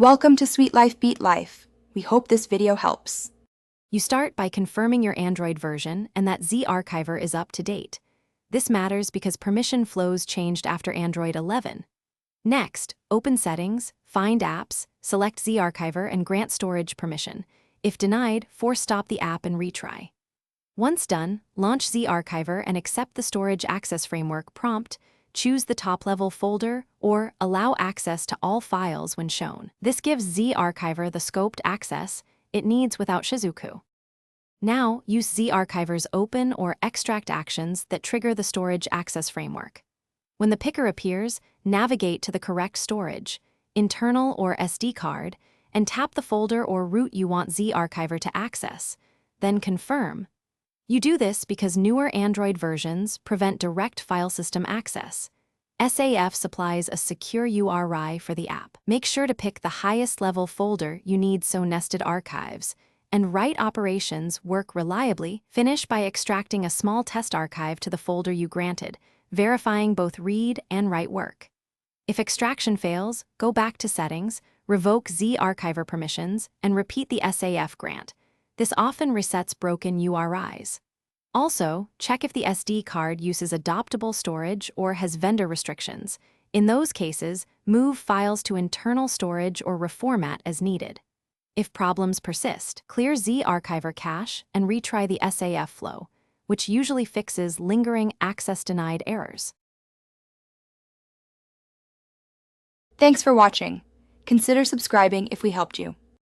Welcome to Sweet Life Beat Life. We hope this video helps. You start by confirming your Android version and that ZArchiver is up to date. This matters because permission flows changed after Android 11. Next, open Settings, find Apps, select ZArchiver and grant storage permission. If denied, force stop the app and retry. Once done, launch ZArchiver and accept the Storage Access Framework prompt. Choose the top-level folder or allow access to all files when shown. This gives ZArchiver the scoped access it needs without Shizuku. Now, use ZArchiver's open or extract actions that trigger the Storage Access Framework. When the picker appears, navigate to the correct storage, internal or SD card, and tap the folder or root you want ZArchiver to access. Then confirm. You do this because newer Android versions prevent direct file system access. SAF supplies a secure URI for the app. Make sure to pick the highest level folder you need so nested archives and write operations work reliably. Finish by extracting a small test archive to the folder you granted, verifying both read and write work. If extraction fails, go back to Settings, revoke ZArchiver permissions, and repeat the SAF grant. This often resets broken URIs. Also, check if the SD card uses adoptable storage or has vendor restrictions. In those cases, move files to internal storage or reformat as needed. If problems persist, clear ZArchiver cache and retry the SAF flow, which usually fixes lingering access denied errors. Thanks for watching. Consider subscribing if we helped you.